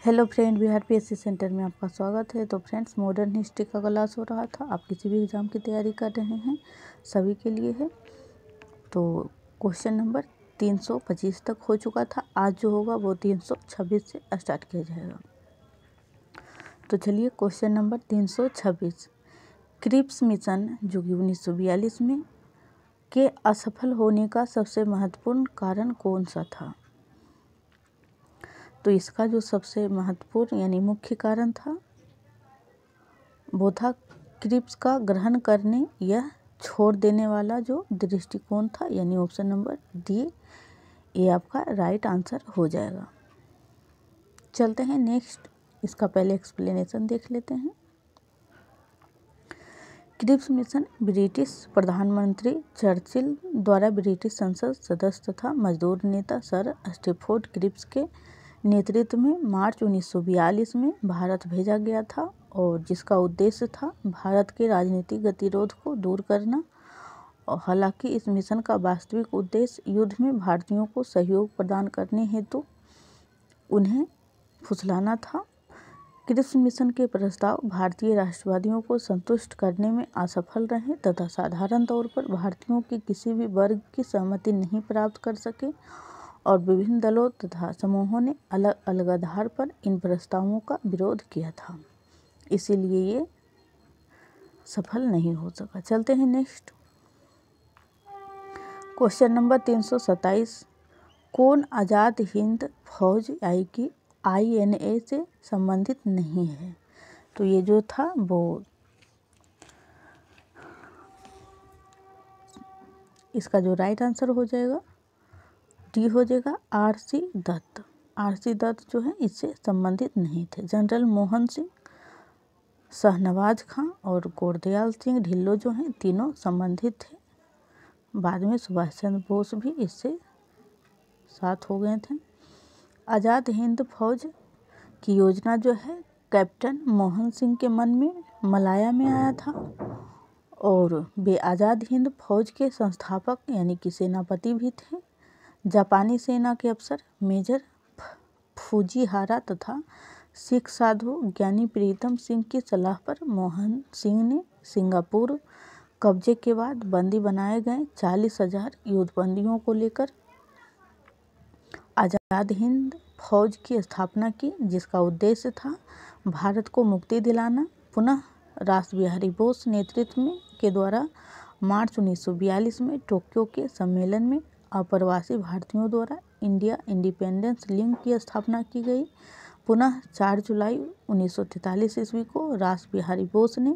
Hello friend, Bihar PSC centre में आपका स्वागत है। तो फ्रेंड्स, मॉडर्न हिस्ट्री का क्लास हो रहा था। आप किसी भी एग्ज़ाम की तैयारी कर रहे हैं, सभी के लिए है। तो क्वेश्चन नंबर 325 तक हो चुका था। आज जो होगा वो 326 से स्टार्ट किया जाएगा। तो चलिए, क्वेश्चन नंबर 326, क्रिप्स मिशन जो कि 1942 में के असफल होने का सबसे महत्वपूर्ण कारण कौन सा था? तो इसका जो सबसे महत्वपूर्ण यानी मुख्य कारण था वो था क्रिप्स का ग्रहण करने या छोड़ देने वाला जो दृष्टिकोण था, यानी ऑप्शन नंबर डी, ये आपका राइट आंसर हो जाएगा। चलते हैं नेक्स्ट, इसका पहले एक्सप्लेनेशन देख लेते हैं। क्रिप्स मिशन ब्रिटिश प्रधानमंत्री चर्चिल द्वारा ब्रिटिश संसद सदस्य तथा मजदूर नेता सर स्टैफोर्ड क्रिप्स के नेतृत्व में मार्च 1942 में भारत भेजा गया था, और जिसका उद्देश्य था भारत के राजनीतिक गतिरोध को दूर करना। और हालांकि इस मिशन का वास्तविक उद्देश्य युद्ध में भारतीयों को सहयोग प्रदान करने हेतु उन्हें फुसलाना था। क्रिप्स मिशन के प्रस्ताव भारतीय राष्ट्रवादियों को संतुष्ट करने में असफल रहे तथा साधारण तौर पर भारतीयों के किसी भी वर्ग की सहमति नहीं प्राप्त कर सके, और विभिन्न दलों तथा समूहों ने अलग अलग आधार पर इन प्रस्तावों का विरोध किया था, इसीलिए ये सफल नहीं हो सका। चलते हैं नेक्स्ट, क्वेश्चन नंबर 327, कौन आज़ाद हिंद फौज INA से संबंधित नहीं है? तो ये जो था वो इसका जो राइट आंसर हो जाएगा डी हो जाएगा, RC दत्त। RC दत्त जो है इससे संबंधित नहीं थे। जनरल मोहन सिंह, शाहनवाज खां और गोरदयाल सिंह ढिल्लों जो हैं तीनों संबंधित थे। बाद में सुभाष चंद्र बोस भी इससे साथ हो गए थे। आज़ाद हिंद फौज की योजना जो है कैप्टन मोहन सिंह के मन में मलाया में आया था, और वे आज़ाद हिंद फौज के संस्थापक यानी कि सेनापति भी थे। जापानी सेना के अफसर मेजर फूजीहारा तथा सिख साधु ज्ञानी प्रीतम सिंह की सलाह पर मोहन सिंह ने सिंगापुर कब्जे के बाद बंदी बनाए गए 40,000 युद्धबंदियों को लेकर आज़ाद हिंद फौज की स्थापना की, जिसका उद्देश्य था भारत को मुक्ति दिलाना। पुनः रास बिहारी बोस नेतृत्व में के द्वारा मार्च 1942 में टोक्यो के सम्मेलन में अप्रवासी भारतीयों द्वारा इंडिया इंडिपेंडेंस लीग की स्थापना की गई। पुनः 4 जुलाई 1943 ईस्वी को रास बिहारी बोस ने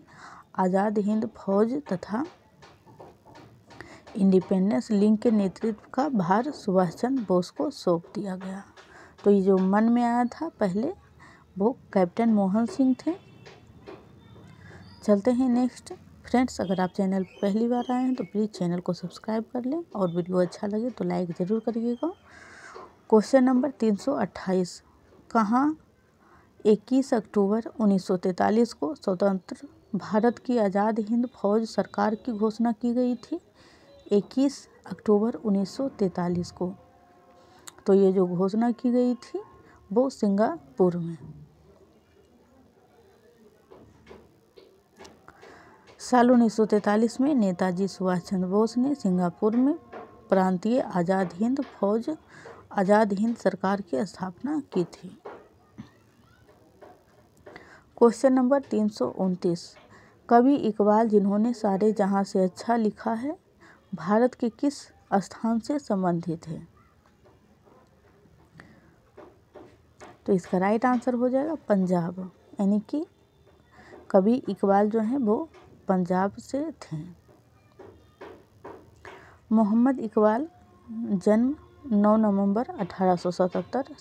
आज़ाद हिंद फौज तथा इंडिपेंडेंस लीग के नेतृत्व का भार सुभाष चंद्र बोस को सौंप दिया गया। तो ये जो मन में आया था पहले वो कैप्टन मोहन सिंह थे। चलते हैं नेक्स्ट। फ्रेंड्स, अगर आप चैनल पर पहली बार आए हैं तो प्लीज़ चैनल को सब्सक्राइब कर लें, और वीडियो अच्छा लगे तो लाइक ज़रूर करिएगा। क्वेश्चन नंबर 328, कहाँ 21 अक्टूबर 1943 को स्वतंत्र भारत की आज़ाद हिंद फौज सरकार की घोषणा की गई थी? 21 अक्टूबर 1943 को। तो ये जो घोषणा की गई थी वो सिंगापुर में। साल 1943 में नेताजी सुभाष चंद्र बोस ने सिंगापुर में प्रांतीय आज़ाद हिंद फौज आज़ाद हिंद सरकार की स्थापना की थी। क्वेश्चन नंबर 329, कवि इकबाल जिन्होंने सारे जहां से अच्छा लिखा है भारत के किस स्थान से संबंधित है? तो इसका राइट आंसर हो जाएगा पंजाब, यानी कि कवि इकबाल जो हैं वो पंजाब से थे। मोहम्मद इकबाल जन्म 9 नवंबर 1877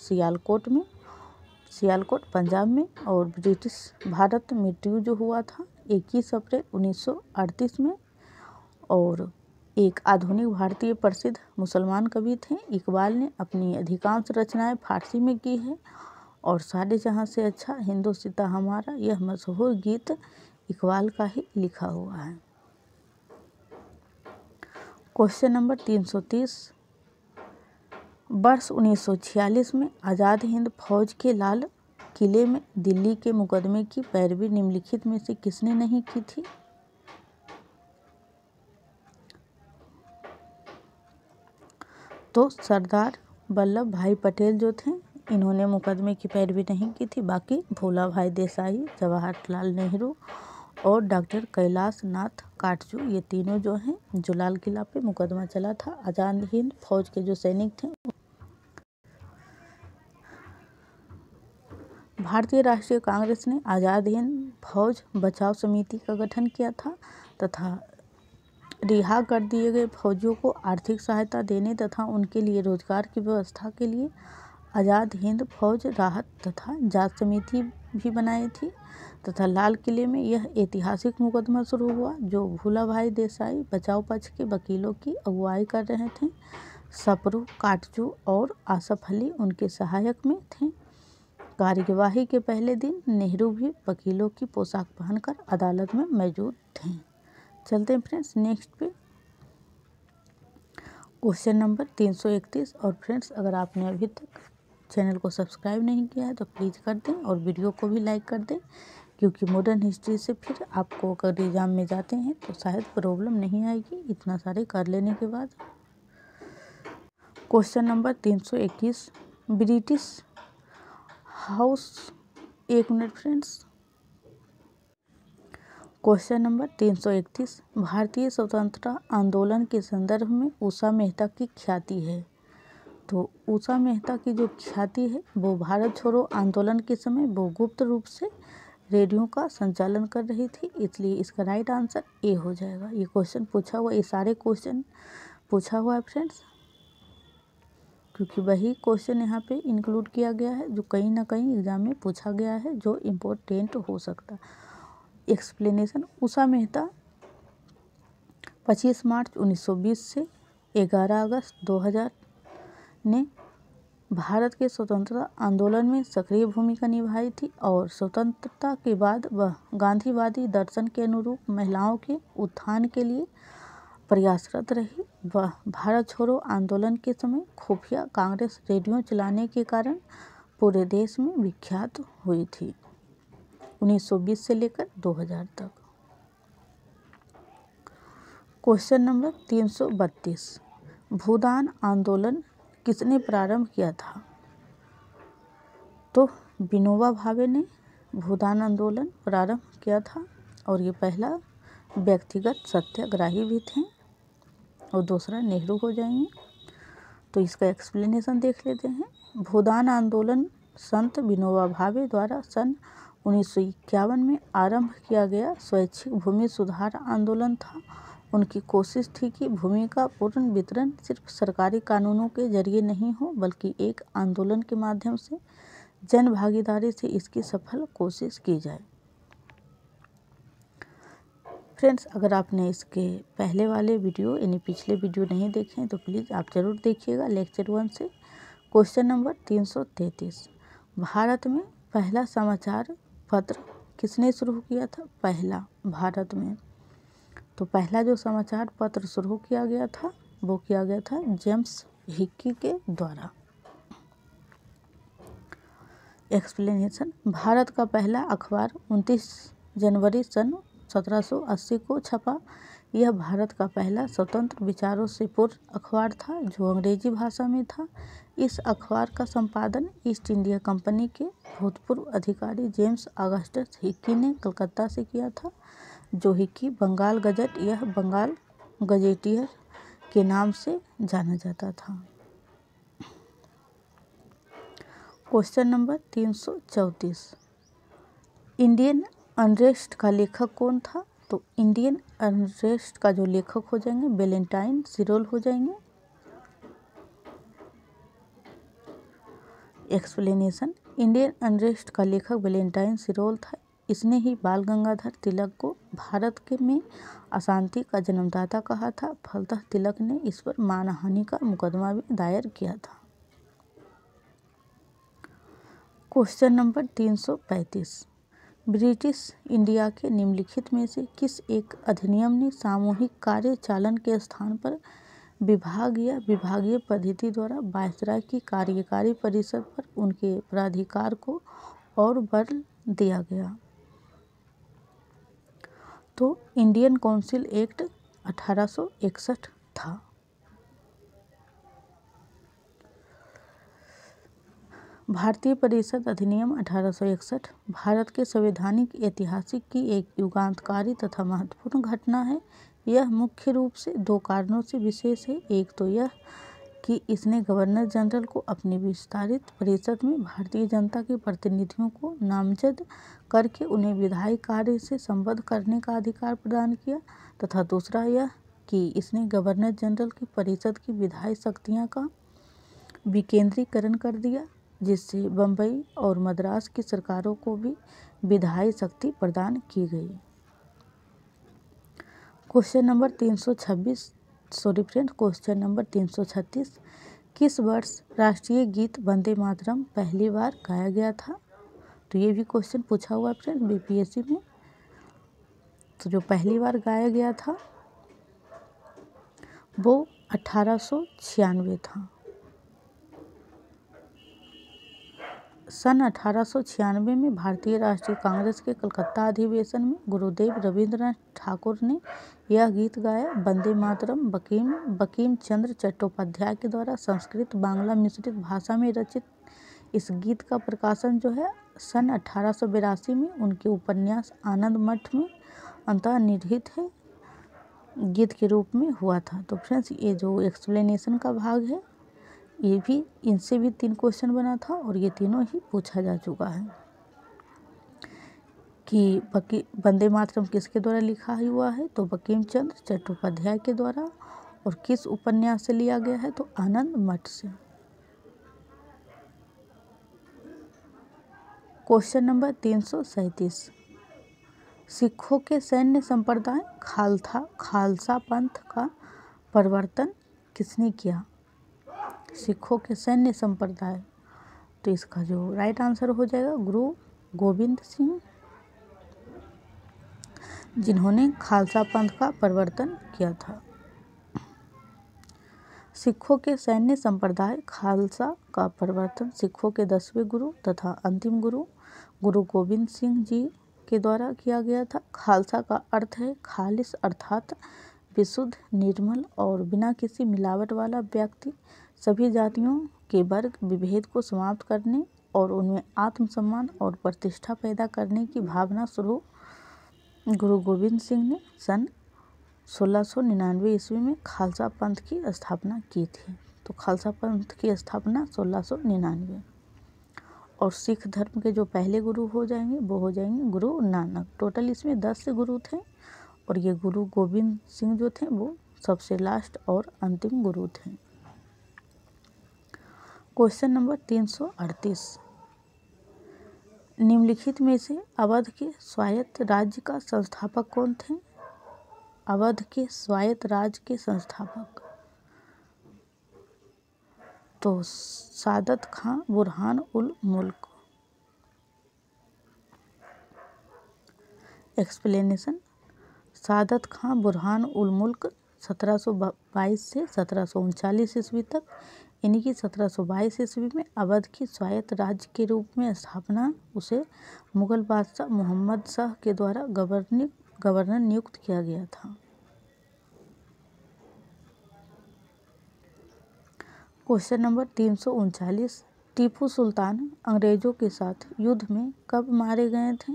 सियालकोट पंजाब में, और ब्रिटिश भारत मृत्यु जो हुआ था 21 अप्रैल 1938 में, और एक आधुनिक भारतीय प्रसिद्ध मुसलमान कवि थे। इकबाल ने अपनी अधिकांश रचनाएं फारसी में की है, और सारे जहां से अच्छा हिंदुस्तान हमारा यह मशहूर गीत इकबाल का ही लिखा हुआ है। क्वेश्चन नंबर 330, वर्ष 1946 में आज़ाद हिंद फौज के लाल किले में दिल्ली के मुकदमे की पैरवी निम्नलिखित में से किसने नहीं की थी? तो सरदार वल्लभ भाई पटेल जो थे, इन्होंने मुकदमे की पैरवी नहीं की थी। बाकी भोला भाई देसाई, जवाहरलाल नेहरू और डॉक्टर कैलाश नाथ काटजू, ये तीनों जो हैं, जो लाल किला पे मुकदमा चला था, आज़ाद हिंद फौज के जो सैनिक थे। भारतीय राष्ट्रीय कांग्रेस ने आज़ाद हिंद फौज बचाव समिति का गठन किया था तथा रिहा कर दिए गए फौजियों को आर्थिक सहायता देने तथा उनके लिए रोजगार की व्यवस्था के लिए आज़ाद हिंद फौज राहत तथा जांच समिति भी बनाई थी तथा लाल किले में यह ऐतिहासिक मुकदमा शुरू हुआ जो भोला भाई देसाई बचाव पक्ष के वकीलों की अगुवाई कर रहे थे। सप्रू, काटजू और आसफ अली उनके सहायक में थे। कार्यवाही के पहले दिन नेहरू भी वकीलों की पोशाक पहनकर अदालत में मौजूद थे। चलते हैं फ्रेंड्स नेक्स्ट पे, क्वेश्चन नंबर 331। और फ्रेंड्स, अगर आपने अभी तक चैनल को सब्सक्राइब नहीं किया है तो प्लीज़ कर दें और वीडियो को भी लाइक कर दें, क्योंकि मॉडर्न हिस्ट्री से फिर आपको अगर एग्ज़ाम में जाते हैं तो शायद प्रॉब्लम नहीं आएगी इतना सारे कर लेने के बाद। क्वेश्चन नंबर 321, ब्रिटिश हाउस, एक मिनट फ्रेंड्स। क्वेश्चन नंबर 331, भारतीय स्वतंत्रता आंदोलन के संदर्भ में उषा मेहता की ख्याति है। तो उषा मेहता की जो ख्याति है वो भारत छोड़ो आंदोलन के समय वो गुप्त रूप से रेडियो का संचालन कर रही थी, इसलिए इसका राइट आंसर ए हो जाएगा। ये क्वेश्चन पूछा हुआ, ये सारे क्वेश्चन पूछा हुआ है फ्रेंड्स, क्योंकि वही क्वेश्चन यहाँ पे इंक्लूड किया गया है जो कहीं ना कहीं एग्जाम में पूछा गया है, जो इम्पोर्टेंट हो सकता। एक्सप्लेनेशन, उषा मेहता 25 मार्च 1920 से 11 अगस्त 2000 ने भारत के स्वतंत्रता आंदोलन में सक्रिय भूमिका निभाई थी और स्वतंत्रता के बाद वह गांधीवादी दर्शन के अनुरूप महिलाओं के उत्थान के लिए प्रयासरत रही। वह भारत छोड़ो आंदोलन के समय खुफिया कांग्रेस रेडियो चलाने के कारण पूरे देश में विख्यात हुई थी 1920 से लेकर 2000 तक। क्वेश्चन नंबर 332, भूदान आंदोलन किसने प्रारंभ किया था? तो विनोबा भावे ने भूदान आंदोलन प्रारंभ किया था और ये पहला व्यक्तिगत सत्याग्रही भी थे और दूसरा नेहरू हो जाएंगे। तो इसका एक्सप्लेनेशन देख लेते हैं। भूदान आंदोलन संत विनोबा भावे द्वारा सन 1951 में आरंभ किया गया स्वैच्छिक भूमि सुधार आंदोलन था। उनकी कोशिश थी कि भूमि का पूर्ण वितरण सिर्फ सरकारी कानूनों के जरिए नहीं हो, बल्कि एक आंदोलन के माध्यम से जन भागीदारी से इसकी सफल कोशिश की जाए। फ्रेंड्स, अगर आपने इसके पहले वाले वीडियो यानी पिछले वीडियो नहीं देखे हैं तो प्लीज़ आप ज़रूर देखिएगा लेक्चर 1 से। क्वेश्चन नंबर 333, भारत में पहला समाचार पत्र किसने शुरू किया था? पहला भारत में, तो पहला जो समाचार पत्र शुरू किया गया था वो किया गया था जेम्स हिक्की के द्वारा। एक्सप्लेनेशन, भारत का पहला अखबार 29 जनवरी सन 1780 को छपा। यह भारत का पहला स्वतंत्र विचारों से पूर्ण अखबार था जो अंग्रेजी भाषा में था। इस अखबार का संपादन ईस्ट इंडिया कंपनी के भूतपूर्व अधिकारी जेम्स ऑगस्टस हिक्की ने कलकत्ता से किया था। जो हिक्की बंगाल गजट, यह बंगाल गजेटियर के नाम से जाना जाता था। क्वेश्चन नंबर 334, इंडियन अनरेस्ट का लेखक कौन था? तो इंडियन अनरेस्ट का जो लेखक हो जाएंगे वैलेंटाइन सिरोल हो जाएंगे। एक्सप्लेनेशन, इंडियन अनरेस्ट का लेखक वैलेंटाइन सिरोल था। इसने ही बाल गंगाधर तिलक को भारत के में अशांति का जन्मदाता कहा था। फलतः तिलक ने इस पर मानहानि का मुकदमा भी दायर किया था। क्वेश्चन नंबर 335, ब्रिटिश इंडिया के निम्नलिखित में से किस एक अधिनियम ने सामूहिक कार्य चालन के स्थान पर विभाग या विभागीय पद्धति द्वारा वायसराय की कार्यकारी परिषद पर उनके प्राधिकार को और बदल दिया गया। तो इंडियन काउंसिल एक्ट 1861 था। भारतीय परिषद अधिनियम 1861 भारत के संवैधानिक ऐतिहासिक की एक युगांतकारी तथा महत्वपूर्ण घटना है। यह मुख्य रूप से दो कारणों से विशेष है। एक तो यह कि इसने गवर्नर जनरल को अपनी विस्तारित परिषद में भारतीय जनता के प्रतिनिधियों को नामजद करके उन्हें विधायी कार्य से संबद्ध करने का अधिकार प्रदान किया, तथा दूसरा यह कि इसने गवर्नर जनरल की परिषद की विधायी शक्तियाँ का विकेंद्रीकरण कर दिया, जिससे बम्बई और मद्रास की सरकारों को भी विधायी शक्ति प्रदान की गई। क्वेश्चन नंबर 336 किस वर्ष राष्ट्रीय गीत वंदे मातरम पहली बार गाया गया था? तो ये भी क्वेश्चन पूछा हुआ है फ्रेंड बीपीएससी में। तो जो पहली बार गाया गया था वो 1896 था। सन 1896 में भारतीय राष्ट्रीय कांग्रेस के कलकत्ता अधिवेशन में गुरुदेव रविंद्रनाथ ठाकुर ने यह गीत गाया। वंदे मातरम बंकिम चंद्र चट्टोपाध्याय के द्वारा संस्कृत बांग्ला मिश्रित भाषा में रचित इस गीत का प्रकाशन जो है सन 1882 में उनके उपन्यास आनंद मठ में अंतर्निहित है गीत के रूप में हुआ था। तो फ्रेंड्स ये जो एक्सप्लेनेशन का भाग है ये भी इनसे भी 3 क्वेश्चन बना था और ये तीनों ही पूछा जा चुका है कि वंदे मातरम किसके द्वारा लिखा हुआ है? तो बंकिम चंद्र चट्टोपाध्याय के द्वारा। और किस उपन्यास से लिया गया है? तो आनंद मठ से। क्वेश्चन नंबर 337 सिखों के सैन्य संप्रदाय खालसा पंथ का प्रवर्तन किसने किया? सिखों के सैन्य संप्रदाय, तो इसका जो राइट आंसर हो जाएगा गुरु गोविंद सिंह, जिन्होंने खालसा पंथ का प्रवर्तन किया था। सिखों के सैन्य संप्रदाय खालसा का प्रवर्तन सिखों के 10वें गुरु तथा अंतिम गुरु गुरु गोविंद सिंह जी के द्वारा किया गया था। खालसा का अर्थ है खालिस अर्थात विशुद्ध, निर्मल और बिना किसी मिलावट वाला व्यक्ति। सभी जातियों के वर्ग विभेद को समाप्त करने और उनमें आत्मसम्मान और प्रतिष्ठा पैदा करने की भावना शुरू गुरु गोविंद सिंह ने सन 1699 ईस्वी में खालसा पंथ की स्थापना की थी। तो खालसा पंथ की स्थापना 1699। और सिख धर्म के जो पहले गुरु हो जाएंगे वो हो जाएंगे गुरु नानक। टोटल इसमें 10 गुरु थे और ये गुरु गोविंद सिंह जो थे वो सबसे लास्ट और अंतिम गुरु थे। क्वेश्चन नंबर 338 निम्नलिखित में से अवध के स्वायत्त राज्य का संस्थापक कौन थे? अवध के स्वायत्त राज्य के संस्थापक तो सादत खां बुरहान उल मुल्क। एक्सप्लेनेशन सादत खां बुरहान उल मुल्क 1722 से 1739 ईस्वी तक, यानी कि 1722 ईस्वी में अवध की स्वायत्त राज्य के रूप में स्थापना उसे मुगल बादशाह मोहम्मद शाह के द्वारा गवर्नर नियुक्त किया गया था। क्वेश्चन नंबर 339 टीपू सुल्तान अंग्रेजों के साथ युद्ध में कब मारे गए थे?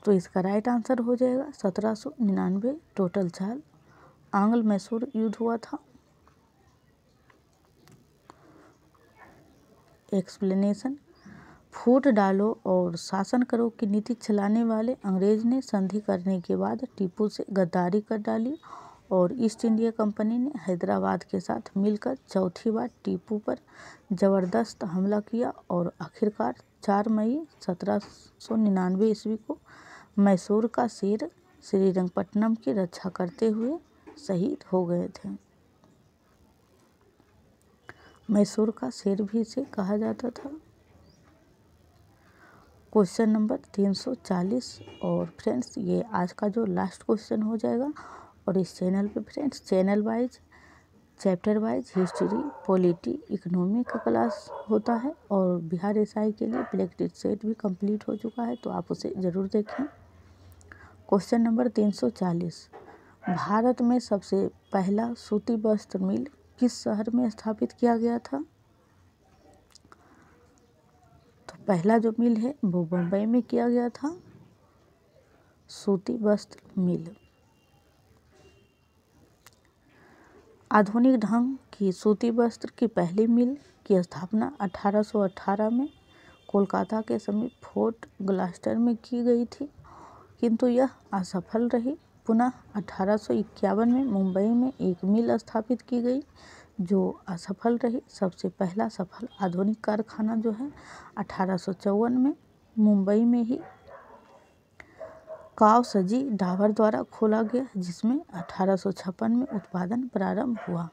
तो इसका राइट आंसर हो जाएगा 1799। टोटल 4 आंग्ल मैसूर युद्ध हुआ था। एक्सप्लेनेशन फूट डालो और शासन करो की नीति चलाने वाले अंग्रेज ने संधि करने के बाद टीपू से गद्दारी कर डाली और ईस्ट इंडिया कंपनी ने हैदराबाद के साथ मिलकर चौथी बार टीपू पर ज़बरदस्त हमला किया और आखिरकार 4 मई 1799 ईस्वी को मैसूर का शेर श्रीरंगपट्टनम की रक्षा करते हुए शहीद हो गए थे। मैसूर का शेर भी इसे कहा जाता था। क्वेश्चन नंबर 340 और फ्रेंड्स ये आज का जो लास्ट क्वेश्चन हो जाएगा। और इस चैनल पे friends channel wise chapter wise history, polity, economy का क्लास होता है और बिहार एसआई के लिए प्रैक्टिस सेट भी कंप्लीट हो चुका है, तो आप उसे ज़रूर देखें। क्वेश्चन नंबर 340, भारत में सबसे पहला सूती वस्त्र मिल किस शहर में स्थापित किया गया था? तो पहला जो मिल है वो बम्बई में किया गया था, सूती वस्त्र मिल। आधुनिक ढंग की सूती वस्त्र की पहली मिल की स्थापना 1818 में कोलकाता के समीप फोर्ट ग्लास्टर में की गई थी, किंतु यह असफल रही। पुनः 1851 में मुंबई में एक मिल स्थापित की गई जो असफल रही। सबसे पहला सफल आधुनिक कारखाना जो है 1854 में मुंबई में ही कावसजी डाबर द्वारा खोला गया, जिसमें 1856 में उत्पादन प्रारंभ हुआ।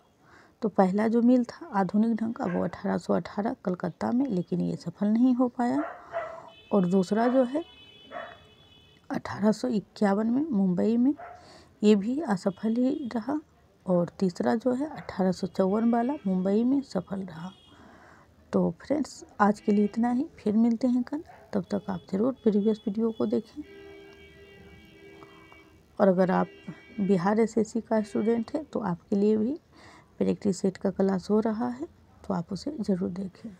तो पहला जो मिल था आधुनिक ढंग का वो 1818 कलकत्ता में, लेकिन ये सफल नहीं हो पाया। और दूसरा जो है 1851 में मुंबई में, ये भी असफल ही रहा। और तीसरा जो है 1854 वाला मुंबई में सफल रहा। तो फ्रेंड्स आज के लिए इतना ही, फिर मिलते हैं कल। तब तक आप ज़रूर प्रीवियस वीडियो को देखें। और अगर आप बिहार एसएससी का स्टूडेंट हैं तो आपके लिए भी प्रैक्टिस सेट का क्लास हो रहा है, तो आप उसे ज़रूर देखें।